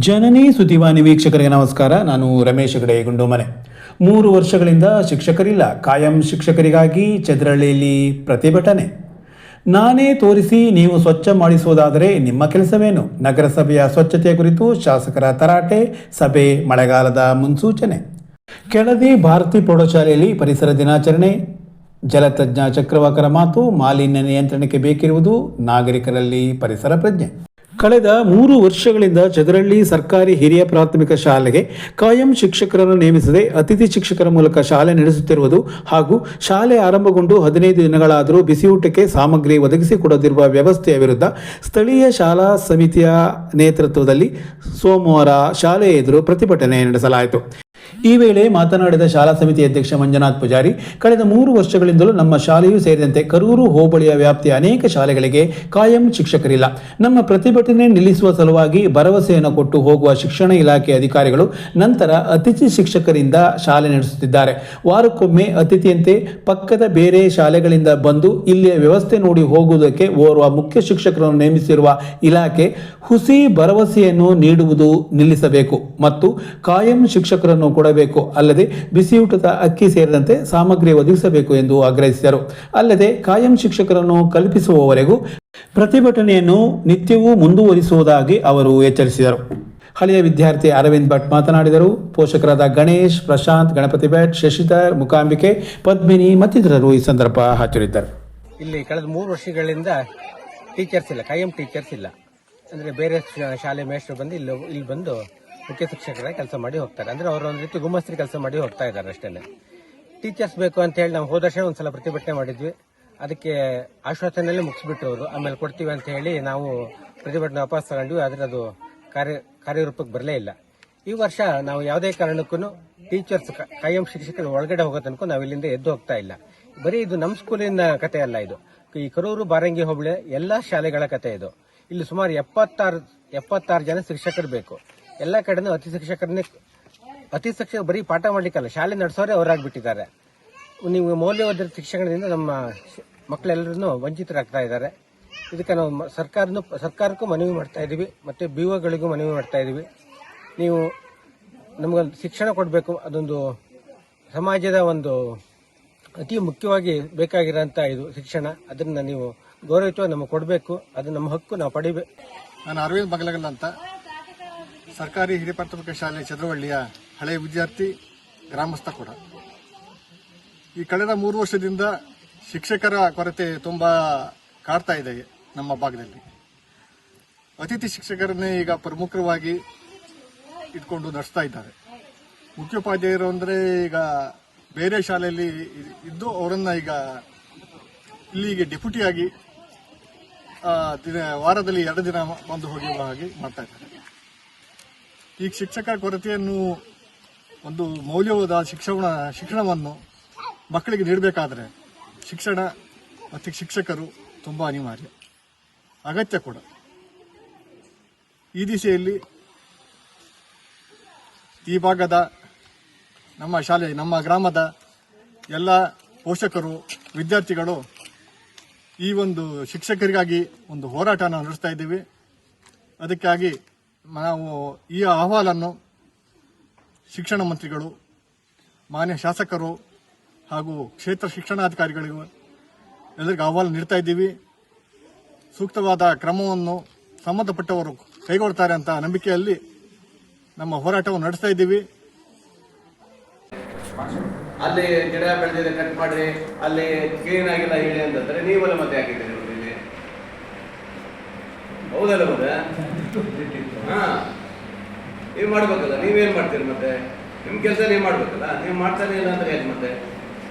ಜನನಿ ಸುದ್ದಿವಾಹಿನಿ ವೀಕ್ಷಕರಿಗೆ ನಮಸ್ಕಾರ. ನಾನು ರಮೇಶ್ ಹೆಗಡೆ ಗುಂಡೋಮನೆ. 3 ವರ್ಷಗಳಿಂದ ಶಿಕ್ಷಕರಿಲ್ಲ. ಕಾಯಂ ಶಿಕ್ಷಕರಿಗಾಗಿ ಚದರಹಳ್ಳಿಯಲ್ಲಿ ಪ್ರತಿಭಟನೆ. ನಾನೇ ತೋರಿಸಿ ನೀವು ಸ್ವಚ್ಛ ಮಾಡಿಸುವುದಾದರೆ ನಿಮ್ಮ ಕೆಲಸವೇನು? ನಗರಸಭೆಯ ಸ್ವಚ್ಛತೆಯ ಕುರಿತು ಶಾಸಕರ ತರಾಟೆ. ಸಭೆ ಮಳೆಗಾಲದ ಮುನ್ಸೂಚನೆ. ಕೆಳದಿ ಭಾರತಿ ಪ್ರೌಢಶಾಲೆಯಲ್ಲಿ ಪರಿಸರ ದಿನಾಚರಣೆ. ಜಲತಜ್ಞ ಚಕ್ರವಾಕರ ಮಾತು. ಮಾಲಿನ್ಯ ನಿಯಂತ್ರಣಕ್ಕೆ ಬೇಕಿರುವುದು ನಾಗರಿಕರಲ್ಲಿ ಪರಿಸರ ಪ್ರಜ್ಞೆ. ಕಳೆದ 3 ವರ್ಷಗಳಿಂದ ಚದರಹಳ್ಳಿ ಸರ್ಕಾರಿ ಹಿರಿಯ ಪ್ರಾಥಮಿಕ ಶಾಲೆಗೆ ಕಾಯಂ ಶಿಕ್ಷಕರನ್ನು ನೇಮಿಸದೆ ಅತಿಥಿ ಶಿಕ್ಷಕರ ಮೂಲಕ ಶಾಲೆ ನಡೆಸುತ್ತಿರುವುದು ಹಾಗೂ ಶಾಲೆ ಆರಂಭಗೊಂಡು 15 ದಿನಗಳಾದರೂ ಬಿಸಿಯೂಟಕ್ಕೆ ಸಾಮಗ್ರಿ ಒದಗಿಸಿಕೊಡದಿರುವ ವ್ಯವಸ್ಥೆಯ ವಿರುದ್ಧ ಸ್ಥಳೀಯ ಶಾಲಾ ಸಮಿತಿಯ ನೇತೃತ್ವದಲ್ಲಿ ಸೋಮವಾರ ಶಾಲೆಯ ಎದುರು ಪ್ರತಿಭಟನೆ ನಡೆಸಲಾಯಿತು. ಈ ವೇಳೆ ಮಾತನಾಡಿದ ಶಾಲಾ ಸಮಿತಿ ಅಧ್ಯಕ್ಷ ಮಂಜುನಾಥ್ ಪೂಜಾರಿ, ಕಳೆದ 3 ವರ್ಷಗಳಿಂದಲೂ ನಮ್ಮ ಶಾಲೆಯೂ ಸೇರಿದಂತೆ ಕರೂರು ಹೋಬಳಿಯ ವ್ಯಾಪ್ತಿಯ ಅನೇಕ ಶಾಲೆಗಳಿಗೆ ಕಾಯಂ ಶಿಕ್ಷಕರಿಲ್ಲ. ನಮ್ಮ ಪ್ರತಿಭಟನೆ ನಿಲ್ಲಿಸುವ ಸಲುವಾಗಿ ಭರವಸೆಯನ್ನು ಕೊಟ್ಟು ಹೋಗುವ ಶಿಕ್ಷಣ ಇಲಾಖೆ ಅಧಿಕಾರಿಗಳು ನಂತರ ಅತಿಥಿ ಶಿಕ್ಷಕರಿಂದ ಶಾಲೆ ನಡೆಸುತ್ತಿದ್ದಾರೆ. ವಾರಕ್ಕೊಮ್ಮೆ ಅತಿಥಿಯಂತೆ ಪಕ್ಕದ ಬೇರೆ ಶಾಲೆಗಳಿಂದ ಬಂದು ಇಲ್ಲಿಯ ವ್ಯವಸ್ಥೆ ನೋಡಿ ಹೋಗುವುದಕ್ಕೆ ಓರ್ವ ಮುಖ್ಯ ಶಿಕ್ಷಕರನ್ನು ನೇಮಿಸಿರುವ ಇಲಾಖೆ ಹುಸಿ ಭರವಸೆಯನ್ನು ನೀಡುವುದು ನಿಲ್ಲಿಸಬೇಕು ಮತ್ತು ಕಾಯಂ ಶಿಕ್ಷಕರನ್ನು ಕೊಡಬೇಕು. ಅಲ್ಲದೆ ಬಿಸಿಯೂಟದ ಅಕ್ಕಿ ಸೇರಿದಂತೆ ಸಾಮಗ್ರಿ ಒದಗಿಸಬೇಕು ಎಂದು ಆಗ್ರಹಿಸಿದರು. ಅಲ್ಲದೆ ಕಾಯಂ ಶಿಕ್ಷಕರನ್ನು ಕಲ್ಪಿಸುವವರೆಗೂ ಪ್ರತಿಭಟನೆಯನ್ನು ನಿತ್ಯವೂ ಮುಂದುವರಿಸುವುದಾಗಿ ಅವರು ಎಚ್ಚರಿಸಿದರು. ಹಳೆಯ ವಿದ್ಯಾರ್ಥಿ ಅರವಿಂದ್ ಭಟ್ ಮಾತನಾಡಿದರು. ಪೋಷಕರಾದ ಗಣೇಶ್, ಪ್ರಶಾಂತ್, ಗಣಪತಿ ಭಟ್, ಶಶಿಧರ್, ಮುಕಾಂಬಿಕೆ, ಪದ್ಮಿನಿ ಮತ್ತಿತರರು ಈ ಸಂದರ್ಭ ಹಾಜರಿದ್ದರು. ಇಲ್ಲಿ ಕಳೆದ 3 ವರ್ಷಗಳಿಂದ ಟೀಚರ್ಸ್ ಇಲ್ಲ, ಕಾಯಂ ಟೀಚರ್ಸ್ ಇಲ್ಲ. ಅಂದರೆ ಬೇರೆ ಶಾಲೆ ಮೇಷ್ಟ್ರು ಬಂದು ಇಲ್ಲಿ ಬಂದು ಮುಖ್ಯ ಶಿಕ್ಷಕರ ಕೆಲಸ ಮಾಡಿ ಹೋಗ್ತಾರೆ. ಅಂದರೆ ಅವರು ಒಂದು ರೀತಿ ಗುಮ್ಮಸ್ತ್ರಿ ಕೆಲಸ ಮಾಡಿ ಹೋಗ್ತಾ ಇದ್ದಾರೆ ಅಷ್ಟೇ. ಟೀಚರ್ಸ್ ಬೇಕು ಅಂತ ಹೇಳಿ ನಾವು ಹೋದ ವರ್ಷ ಒಂದ್ಸಲ ಪ್ರತಿಭಟನೆ ಮಾಡಿದ್ವಿ. ಅದಕ್ಕೆ ಆಶ್ವಾಸನೆಯಲ್ಲಿ ಮುಗಿಸ್ಬಿಟ್ರು ಅವರು. ಆಮೇಲೆ ಕೊಡ್ತೀವಿ ಅಂತ ಹೇಳಿ ನಾವು ಪ್ರತಿಭಟನೆ ವಾಪಸ್ ತಗೊಂಡ್ವಿ. ಆದರೆ ಅದು ಕಾರ್ಯರೂಪಕ್ಕೆ ಬರಲೇ ಇಲ್ಲ. ಈ ವರ್ಷ ನಾವು ಯಾವುದೇ ಕಾರಣಕ್ಕೂ ಟೀಚರ್ಸ್ ಕಾಯಂ ಶಿಕ್ಷಕರು ಒಳಗಡೆ ಹೋಗೋ ತನಕ ನಾವು ಇಲ್ಲಿಂದ ಎದ್ದು ಹೋಗ್ತಾ ಇಲ್ಲ. ಬರೀ ಇದು ನಮ್ಮ ಸ್ಕೂಲಿನ ಕತೆ ಅಲ್ಲ, ಇದು ಈ ಕರೂರು ಬಾರಂಗಿ ಹೋಬಳಿ ಎಲ್ಲಾ ಶಾಲೆಗಳ ಕತೆ ಇದು. ಇಲ್ಲಿ ಸುಮಾರು 76 ಜನ ಶಿಕ್ಷಕರು ಬೇಕು. ಎಲ್ಲ ಕಡೆನೂ ಅತಿ ಶಿಕ್ಷಕರು ಬರೀ ಪಾಠ ಮಾಡ್ಲಿಕ್ಕಲ್ಲ, ಶಾಲೆ ನಡೆಸೋರೆ ಅವರಾಗ್ಬಿಟ್ಟಿದ್ದಾರೆ. ನೀವು ಮೌಲ್ಯವರ್ಧಿತ ಶಿಕ್ಷಣದಿಂದ ನಮ್ಮ ಮಕ್ಕಳೆಲ್ಲರೂ ವಂಚಿತರಾಗ್ತಾ ಇದ್ದಾರೆ. ಇದಕ್ಕೆ ನಾವು ಸರ್ಕಾರಕ್ಕೂ ಮನವಿ ಮಾಡ್ತಾ ಇದೀವಿ, ಮತ್ತೆ ಬಿಒಗಳಿಗೂ ಮನವಿ ಮಾಡ್ತಾ ಇದೀವಿ. ನೀವು ನಮಗೊಂದು ಶಿಕ್ಷಣ ಕೊಡಬೇಕು. ಅದೊಂದು ಸಮಾಜದ ಒಂದು ಅತಿ ಮುಖ್ಯವಾಗಿ ಬೇಕಾಗಿರೋಂಥ ಇದು ಶಿಕ್ಷಣ. ಅದನ್ನ ನೀವು ಗೌರವಿಸುವ ನಮಗೆ ಕೊಡಬೇಕು. ಅದು ನಮ್ಮ ಹಕ್ಕು, ನಾವು ಪಡಿಬೇಕು. ನಾನು ಅರವಿಂದ್ ಬಗಲಗಲ್ ಅಂತ, ಸರ್ಕಾರಿ ಹಿರಿಯ ಪ್ರಾಥಮಿಕ ಶಾಲೆ ಚದರಹಳ್ಳಿಯ ಹಳೆಯ ವಿದ್ಯಾರ್ಥಿ, ಗ್ರಾಮಸ್ಥ ಕೂಡ. ಈ ಕಳೆದ 3 ವರ್ಷದಿಂದ ಶಿಕ್ಷಕರ ಕೊರತೆ ತುಂಬಾ ಕಾಡ್ತಾ ಇದೆ ನಮ್ಮ ಭಾಗದಲ್ಲಿ. ಅತಿಥಿ ಶಿಕ್ಷಕರನ್ನೇ ಈಗ ಪ್ರಮುಖವಾಗಿ ಇಟ್ಕೊಂಡು ನಡೆಸ್ತಾ ಇದ್ದಾರೆ. ಮುಖ್ಯೋಪಾಧ್ಯಾಯರು ಅಂದ್ರೆ ಈಗ ಬೇರೆ ಶಾಲೆಯಲ್ಲಿ ಇದ್ದು ಅವರನ್ನ ಈಗ ಇಲ್ಲಿಗೆ ಡೆಪ್ಯೂಟಿಯಾಗಿ ವಾರದಲ್ಲಿ 2 ದಿನ ಬಂದು ಹೋಗುವ ಹಾಗೆ ಮಾಡ್ತಾ ಇದ್ದಾರೆ. ಈ ಶಿಕ್ಷಕ ಕೊರತೆಯನ್ನು ಒಂದು ಮೌಲ್ಯವಾದ ಶಿಕ್ಷಣವನ್ನು ಮಕ್ಕಳಿಗೆ ನೀಡಬೇಕಾದ್ರೆ ಶಿಕ್ಷಣ ಮತ್ತು ಶಿಕ್ಷಕರು ತುಂಬಾ ಅನಿವಾರ್ಯ, ಅಗತ್ಯ ಕೂಡ. ಈ ದಿಸೆಯಲ್ಲಿ ಈ ಭಾಗದ ನಮ್ಮ ಶಾಲೆ, ನಮ್ಮ ಗ್ರಾಮದ ಎಲ್ಲ ಪೋಷಕರು, ವಿದ್ಯಾರ್ಥಿಗಳು ಈ ಒಂದು ಶಿಕ್ಷಕರಿಗಾಗಿ ಒಂದು ಹೋರಾಟವನ್ನು ನಡೆಸ್ತಾ ಇದ್ದೀವಿ. ಅದಕ್ಕಾಗಿ ನಾವು ಈ ಅಹವಾಲನ್ನು ಶಿಕ್ಷಣ ಮಂತ್ರಿಗಳು, ಮಾನ್ಯ ಶಾಸಕರು ಹಾಗೂ ಕ್ಷೇತ್ರ ಶಿಕ್ಷಣಾಧಿಕಾರಿಗಳಿಗೂ ಎಲ್ಲರಿಗೂ ಅಹವಾಲು ನೀಡ್ತಾ ಇದ್ದೀವಿ. ಸೂಕ್ತವಾದ ಕ್ರಮವನ್ನು ಸಂಬಂಧಪಟ್ಟವರು ಕೈಗೊಳ್ತಾರೆ ಅಂತ ನಂಬಿಕೆಯಲ್ಲಿ ನಮ್ಮ ಹೋರಾಟವನ್ನು ನಡೆಸ್ತಾ ಇದ್ದೀವಿ. ಅಲ್ಲಿ ಗಿಡ ಬೆಳೆದಿದೆ ಕಟ್ ಮಾಡ್ರಿ, ಅಲ್ಲಿ ಕ್ಲೀನ್ ಆಗಿಲ್ಲ ಹೇಳಿ ಅಂತಂದ್ರೆ ನೀವೆಲ್ಲ ಮತ್ತೆ ಹಾಕಿದ್ದೀರಿ ಇಲ್ಲಿ, ಹೌದಲ್ಲ? ಮತ್ತೆ ನೀವು ಮಾಡ್ಬೇಕಲ್ಲ, ನೀವೇನ್ ಮಾಡ್ತೀರಿ? ಮತ್ತೆ ನಿಮ್ ಕೆಲಸ ನೀವು ಮಾಡ್ಬೇಕಲ್ಲ, ನೀವು ಮಾಡ್ತಾನೆ ಇಲ್ಲ ಅಂದ್ರೆ ಹೇಗೆ ಮತ್ತೆ?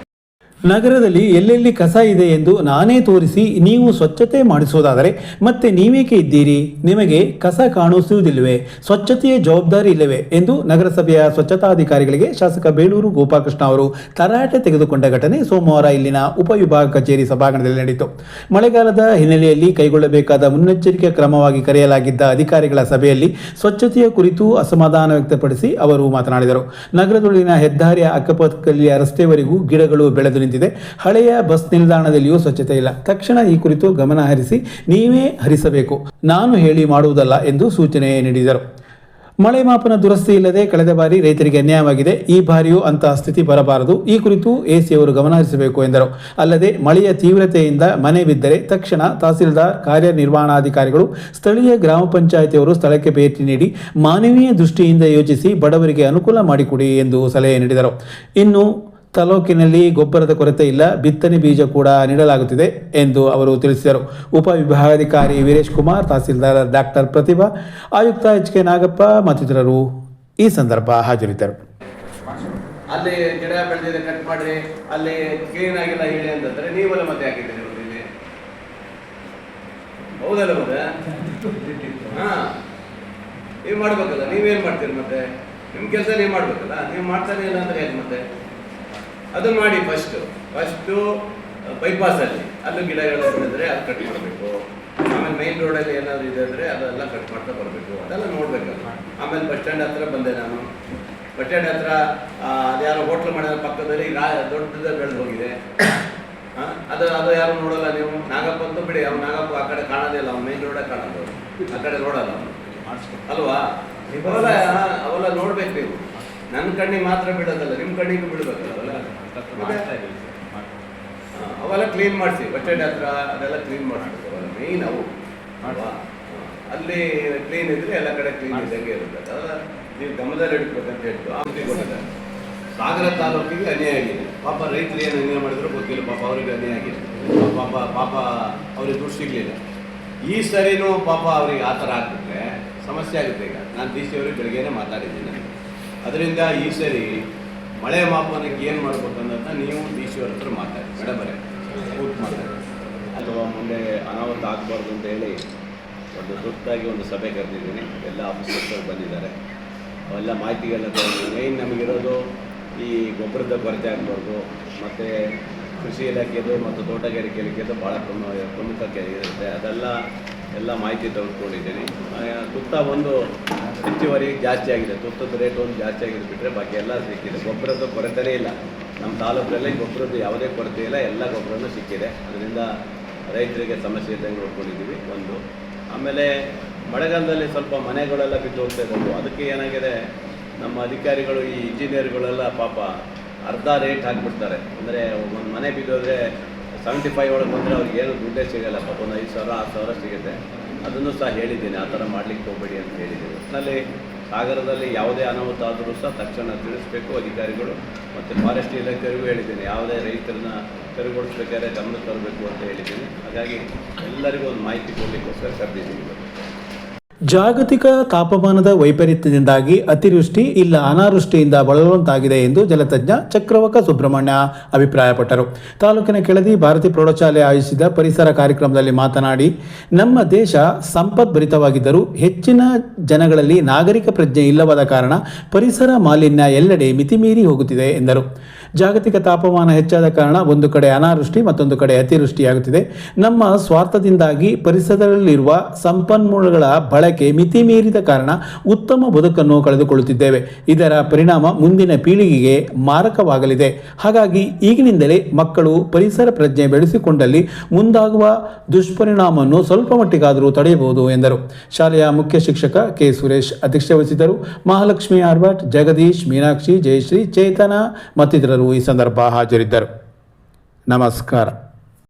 ನಗರದಲ್ಲಿ ಎಲ್ಲೆಲ್ಲಿ ಕಸ ಇದೆ ಎಂದು ನಾನೇ ತೋರಿಸಿ ನೀವು ಸ್ವಚ್ಛತೆ ಮಾಡಿಸುವುದಾದರೆ ಮತ್ತೆ ನೀವೇಕೆ ಇದ್ದೀರಿ? ನಿಮಗೆ ಕಸ ಕಾಣಿಸುವುದಿಲ್ಲವೇ? ಸ್ವಚ್ಛತೆಯ ಜವಾಬ್ದಾರಿ ಇಲ್ಲವೇ ಎಂದು ನಗರಸಭೆಯ ಸ್ವಚ್ಛತಾಧಿಕಾರಿಗಳಿಗೆ ಶಾಸಕ ಬೇಳೂರು ಗೋಪಾಲಕೃಷ್ಣ ಅವರು ತರಾಟೆ ತೆಗೆದುಕೊಂಡ ಘಟನೆ ಸೋಮವಾರ ಇಲ್ಲಿನ ಉಪವಿಭಾಗ ಕಚೇರಿ ಸಭಾಂಗಣದಲ್ಲಿ ನಡೆಯಿತು. ಮಳೆಗಾಲದ ಹಿನ್ನೆಲೆಯಲ್ಲಿ ಕೈಗೊಳ್ಳಬೇಕಾದ ಮುನ್ನೆಚ್ಚರಿಕೆ ಕ್ರಮವಾಗಿ ಕರೆಯಲಾಗಿದ್ದ ಅಧಿಕಾರಿಗಳ ಸಭೆಯಲ್ಲಿ ಸ್ವಚ್ಛತೆಯ ಕುರಿತು ಅಸಮಾಧಾನ ವ್ಯಕ್ತಪಡಿಸಿ ಅವರು ಮಾತನಾಡಿದರು. ನಗರದೊಳಗಿನ ಹೆದ್ದಾರಿಯ ಅಕ್ಕಪಕ್ಕದಲ್ಲಿ ರಸ್ತೆವರೆಗೂ ಗಿಡಗಳು ಬೆಳೆದು ನಿಂತಿದೆ. ಹಳೆಯ ಬಸ್ ನಿಲ್ದಾಣದಲ್ಲಿಯೂ ಸ್ವಚ್ಛತೆ ಇಲ್ಲ. ತಕ್ಷಣ ಈ ಕುರಿತು ಗಮನ ಹರಿಸಿ ನೀವೇ ಹರಿಸಬೇಕು, ನಾನು ಹೇಳಿ ಮಾಡುವುದಲ್ಲ ಎಂದು ಸೂಚನೆ ನೀಡಿದರು. ಮಳೆ ಮಾಪನ ದುರಸ್ತಿ ಇಲ್ಲದೆ ಕಳೆದ ಬಾರಿ ರೈತರಿಗೆ ಅನ್ಯಾಯವಾಗಿದೆ. ಈ ಬಾರಿಯೂ ಅಂತಹ ಸ್ಥಿತಿ ಬರಬಾರದು. ಈ ಕುರಿತು ಎಸಿ ಅವರು ಗಮನಹರಿಸಬೇಕು ಎಂದರು. ಅಲ್ಲದೆ ಮಳೆಯ ತೀವ್ರತೆಯಿಂದ ಮನೆ ಬಿದ್ದರೆ ತಕ್ಷಣ ತಹಸೀಲ್ದಾರ್, ಕಾರ್ಯನಿರ್ವಹಣಾಧಿಕಾರಿಗಳು, ಸ್ಥಳೀಯ ಗ್ರಾಮ ಪಂಚಾಯಿತಿಯವರು ಸ್ಥಳಕ್ಕೆ ಭೇಟಿ ನೀಡಿ ಮಾನವೀಯ ದೃಷ್ಟಿಯಿಂದ ಯೋಚಿಸಿ ಬಡವರಿಗೆ ಅನುಕೂಲ ಮಾಡಿಕೊಡಿ ಎಂದು ಸಲಹೆ ನೀಡಿದರು. ಇನ್ನು ತಾಲೂಕಿನಲ್ಲಿ ಗೊಬ್ಬರದ ಕೊರತೆ ಇಲ್ಲ, ಬಿತ್ತನೆ ಬೀಜ ಕೂಡ ನೀಡಲಾಗುತ್ತಿದೆ ಎಂದು ಅವರು ತಿಳಿಸಿದರು. ಉಪವಿಭಾಗಾಧಿಕಾರಿ ವೀರೇಶ್ ಕುಮಾರ್, ತಹಸೀಲ್ದಾರ್ ಡಾಕ್ಟರ್ ಪ್ರತಿಭಾ, ಆಯುಕ್ತ HK ನಾಗಪ್ಪ ಮತ್ತಿತರರು ಈ ಸಂದರ್ಭ ಹಾಜರಿದ್ದರು. ಅಲ್ಲಿ ಗಿಡ ಬೆಳೆದಿದೆ ಕಟ್ ಮಾಡ್ರಿ, ಅಲ್ಲಿ ಕ್ಲೀನ್ ಆಗಿಲ್ಲ ಹೇಳಿ ಅಂತಂದ್ರೆ ನೀವೆಲ್ಲ ಮತ್ತೆ ಹಾಕಿದ್ದೀರಿ ಇಲ್ಲಿ, ಹೌದಲ್ಲ? ಮತ್ತೆ ಹಾ, ನೀವು ಮಾಡ್ಬೇಕಲ್ಲ. ನೀವೇನ್ ಮಾಡ್ತೀರಿ ಮತ್ತೆ? ನಿಮ್ ಕೆಲಸ ನೀವು ಮಾಡ್ಬೇಕಲ್ಲ. ನೀವು ಮಾಡ್ತಾನೆ ಇಲ್ಲ ಅಂದ್ರೆ ಹೇಗೆ ಮತ್ತೆ? ಅದು ಮಾಡಿ. ಫಸ್ಟು ಬೈಪಾಸಲ್ಲಿ ಅಲ್ಲೂ ಗಿಡಗಳು ಬೆಳೆದ್ರೆ ಅದು ಕಟ್ ಮಾಡಬೇಕು. ಆಮೇಲೆ ಮೈನ್ ರೋಡಲ್ಲಿ ಏನಾದರೂ ಇದೆ ಅಂದರೆ ಅದೆಲ್ಲ ಕಟ್ ಮಾಡ್ತಾ ಬರಬೇಕು. ಅದೆಲ್ಲ ನೋಡ್ಬೇಕಲ್ಲ. ಆಮೇಲೆ ಬಸ್ ಸ್ಟ್ಯಾಂಡ್ ಹತ್ರ ಬಂದೆ ನಾನು. ಬಸ್ ಸ್ಟ್ಯಾಂಡ್ ಹತ್ರ ಅದ್ಯಾರೋ ಹೋಟ್ಲ್ ಮಾಡಿದ ಪಕ್ಕದಲ್ಲಿ ದೊಡ್ಡದ ಬೆಳೆದು ಹೋಗಿದೆ. ಅದು ಯಾರು ನೋಡಲ್ಲ ನೀವು. ನಾಗಪ್ಪ ಅಂತೂ ಬಿಡಿ, ಅವ್ನು ನಾಗಪ್ಪ ಆ ಕಡೆ ಕಾಣೋದೇ ಇಲ್ಲ. ಅವ್ನು ಮೈನ್ ರೋಡೇ ಕಾಣೋದು, ಆ ಕಡೆ ನೋಡಲ್ಲ ಅಲ್ವಾ? ಅವೆಲ್ಲ ನೋಡ್ಬೇಕು ನೀವು. ನನ್ನ ಕಣ್ಣಿಗೆ ಮಾತ್ರ ಬಿಡೋದಲ್ಲ, ನಿಮ್ಮ ಕಣ್ಣಿಗೂ ಬಿಡಬೇಕಲ್ಲ. ಅವೆಲ್ಲ ಕ್ಲೀನ್ ಮಾಡಿಸಿ. ಬಸ್ ಸ್ಟ್ಯಾಂಡ್ ಹತ್ರ ಅದೆಲ್ಲ ಕ್ಲೀನ್ ಮಾಡಿಸ್ಬೇಕು. ಅವೆಲ್ಲ ಮೇಯ್ನ್ ಅವು ಅಲ್ವಾ? ಅಲ್ಲಿ ಕ್ಲೀನ್ ಇದ್ರೆ ಎಲ್ಲ ಕಡೆ ಕ್ಲೀನ್ ಇದ್ದಂಗೆ ಇರುತ್ತೆ. ಅದೆಲ್ಲ ನೀವು ಗಮನದಲ್ಲಿ ಇಡ್ಬೇಕಂತ ಹೇಳ್ತು. ಕೊಟ್ಟಿದ್ದಾರೆ. ಸಾಗರ ತಾಲೂಕಿಗೆ ಅನ್ಯಾಯ ಆಗಿದೆ. ಪಾಪ ರೈತರು ಏನು ಅನ್ಯಾಯ ಮಾಡಿದ್ರು ಗೊತ್ತಿಲ್ಲ. ಪಾಪ ಅವರಿಗೆ ಅನ್ಯಾಯ ಆಗಿದೆ. ಪಾಪ ಅವ್ರಿಗೆ ದುಡ್ಡು ಸಿಗಲಿಲ್ಲ. ಈ ಸರಿನೂ ಪಾಪ ಅವ್ರಿಗೆ ಆ ಥರ ಆಗ್ಬಿಟ್ರೆ ಸಮಸ್ಯೆ ಆಗುತ್ತೆ. ಈಗ ನಾನು DC ಅವ್ರಿಗೆ ಬೆಳಗ್ಗೆನೇ ಮಾತಾಡಿದ್ದೀನಿ. ಅದರಿಂದ ಈ ಸರಿ ಮಳೆ ಮಾಪನಕ್ಕೆ ಏನು ಮಾಡ್ಬೇಕು ಅನ್ನೋದನ್ನ ನೀವು DC ಅವ್ರ ಹತ್ರ ಮಾತಾಡಿ, ಮೇಡಮರೇ ಕೂತು ಮಾತಾಡಿ. ಅಥವಾ ಮುಂದೆ ಅನಾಹುತ ಆಗಬಾರ್ದು ಅಂತ ಹೇಳಿ ಒಂದು ತುರ್ತಾಗಿ ಒಂದು ಸಭೆ ಕರೆದಿದ್ದೀನಿ. ಎಲ್ಲ ಆಫೀಸರ್ಸ್ ಬಂದಿದ್ದಾರೆ. ಅವೆಲ್ಲ ಮಾಹಿತಿಗೆಲ್ಲ ಮೇಯ್ನ್ ನಮಗಿರೋದು ಈ ಗೊಬ್ಬರದ ಕೊರತೆ ಆಗಬಾರ್ದು, ಮತ್ತು ಕೃಷಿ ಇಲಾಖೆದು ಮತ್ತು ತೋಟಗಾರಿಕೆ ಇಲಾಖೆದು ಭಾಳ ಪ್ರಮುಖ ಇರುತ್ತೆ. ಎಲ್ಲ ಮಾಹಿತಿ ತೆಗೆದುಕೊಂಡಿದ್ದೀನಿ. ತುತ್ತ ಒಂದು ಹೆಚ್ಚುವರಿ ಜಾಸ್ತಿ ಆಗಿದೆ. ತುತ್ತದ ರೇಟ್ ಒಂದು ಜಾಸ್ತಿ ಆಗಿದೆ ಬಿಟ್ಟರೆ ಬಾಕಿ ಎಲ್ಲ ಸಿಕ್ಕಿದೆ. ಗೊಬ್ಬರದ ಕೊರತೆನೇ ಇಲ್ಲ. ನಮ್ಮ ತಾಲೂಕಲ್ಲಿ ಗೊಬ್ಬರದ್ದು ಯಾವುದೇ ಕೊರತೆ ಇಲ್ಲ. ಎಲ್ಲ ಗೊಬ್ಬರನೂ ಸಿಕ್ಕಿದೆ. ಅದರಿಂದ ರೈತರಿಗೆ ಸಮಸ್ಯೆ ಇದ್ದಂಗೆ ನೋಡ್ಕೊಂಡಿದ್ದೀವಿ ಒಂದು. ಆಮೇಲೆ ಮಳೆಗಾಲದಲ್ಲಿ ಸ್ವಲ್ಪ ಮನೆಗಳೆಲ್ಲ ಬಿದ್ದು ಹೋಗ್ತಾ ಇದ್ದವು. ಅದಕ್ಕೆ ಏನಾಗಿದೆ, ನಮ್ಮ ಅಧಿಕಾರಿಗಳು, ಈ ಇಂಜಿನಿಯರ್ಗಳೆಲ್ಲ ಪಾಪ ಅರ್ಧ ರೇಟ್ ಹಾಕಿಬಿಡ್ತಾರೆ. ಅಂದರೆ ಒಂದು ಮನೆ ಬಿದ್ದೋದ್ರೆ 75 ಒಳಗೆ ಬಂದರೆ ಅವ್ರಿಗೆ ಏನು ದುಡ್ಡೇ ಸಿಗೋಲ್ಲ. ಪಾಪ ಒಂದು 5,000 6,000 ಸಿಗುತ್ತೆ. ಅದನ್ನು ಸಹ ಹೇಳಿದ್ದೀನಿ, ಆ ಥರ ಮಾಡಲಿಕ್ಕೆ ಹೋಗಬೇಡಿ ಅಂತ ಹೇಳಿದ್ದೀನಿ. ಒಟ್ಟಿನಲ್ಲಿ ಸಾಗರದಲ್ಲಿ ಯಾವುದೇ ಅನಾಹುತ ಆದರೂ ಸಹ ತಕ್ಷಣ ತಿಳಿಸ್ಬೇಕು ಅಧಿಕಾರಿಗಳು. ಮತ್ತು ಫಾರೆಸ್ಟ್ ಇಲಾಖೆಯವರಿಗೂ ಹೇಳಿದ್ದೀನಿ, ಯಾವುದೇ ರೈತರನ್ನ ತೆರವುಗೊಳಿಸ್ಬೇಕಾದ್ರೆ ಗಮನ ತರಬೇಕು ಅಂತ ಹೇಳಿದ್ದೀನಿ. ಹಾಗಾಗಿ ಎಲ್ಲರಿಗೂ ಒಂದು ಮಾಹಿತಿ ಕೊಡಲಿಕ್ಕೋಸ್ಕರ ಕರೆದಿದ್ದೀನಿ. ಜಾಗತಿಕ ತಾಪಮಾನದ ವೈಪರೀತ್ಯದಿಂದಾಗಿ ಅತಿವೃಷ್ಟಿ ಇಲ್ಲ ಅನಾವೃಷ್ಟಿಯಿಂದ ಬಳಲುವಂತಾಗಿದೆ ಎಂದು ಜಲತಜ್ಞ ಚಕ್ರವಕ ಸುಬ್ರಹ್ಮಣ್ಯ ಅಭಿಪ್ರಾಯಪಟ್ಟರು. ತಾಲೂಕಿನ ಕೆಳದಿ ಭಾರತಿ ಪ್ರೌಢಶಾಲೆ ಆಯೋಜಿಸಿದ ಪರಿಸರ ಕಾರ್ಯಕ್ರಮದಲ್ಲಿ ಮಾತನಾಡಿ, ನಮ್ಮ ದೇಶ ಸಂಪದ್ಭರಿತವಾಗಿದ್ದರೂ ಹೆಚ್ಚಿನ ಜನಗಳಲ್ಲಿ ನಾಗರಿಕ ಪ್ರಜ್ಞೆ ಇಲ್ಲವಾದ ಕಾರಣ ಪರಿಸರ ಮಾಲಿನ್ಯ ಎಲ್ಲೆಡೆ ಮಿತಿಮೀರಿ ಹೋಗುತ್ತಿದೆ ಎಂದರು. ಜಾಗತಿಕ ತಾಪಮಾನ ಹೆಚ್ಚಾದ ಕಾರಣ ಒಂದು ಕಡೆ ಅನಾವೃಷ್ಟಿ, ಮತ್ತೊಂದು ಕಡೆ ಅತಿವೃಷ್ಟಿಯಾಗುತ್ತಿದೆ. ನಮ್ಮ ಸ್ವಾರ್ಥದಿಂದಾಗಿ ಪರಿಸರದಲ್ಲಿರುವ ಸಂಪನ್ಮೂಲಗಳ ಬಳಕೆ ಮಿತಿ ಮೀರಿದ ಕಾರಣ ಉತ್ತಮ ಬದುಕನ್ನು ಕಳೆದುಕೊಳ್ಳುತ್ತಿದ್ದೇವೆ. ಇದರ ಪರಿಣಾಮ ಮುಂದಿನ ಪೀಳಿಗೆಗೆ ಮಾರಕವಾಗಲಿದೆ. ಹಾಗಾಗಿ ಈಗಿನಿಂದಲೇ ಮಕ್ಕಳು ಪರಿಸರ ಪ್ರಜ್ಞೆ ಬೆಳೆಸಿಕೊಂಡಲ್ಲಿ ಮುಂದಾಗುವ ದುಷ್ಪರಿಣಾಮವನ್ನು ಸ್ವಲ್ಪ ಮಟ್ಟಿಗಾದರೂ ತಡೆಯಬಹುದು ಎಂದರು. ಶಾಲೆಯ ಮುಖ್ಯ ಶಿಕ್ಷಕ ಕೆ. ಸುರೇಶ್ ಅಧ್ಯಕ್ಷತೆ ವಹಿಸಿದ್ದರು. ಮಹಾಲಕ್ಷ್ಮಿ ಆರ್ಭಟ್, ಜಗದೀಶ್, ಮೀನಾಕ್ಷಿ, ಜಯಶ್ರೀ, ಚೇತನ ಮತ್ತಿತರರು ಈ ಸಂದರ್ಭ ಹಾಜರಿದ್ದರು. ನಮಸ್ಕಾರ.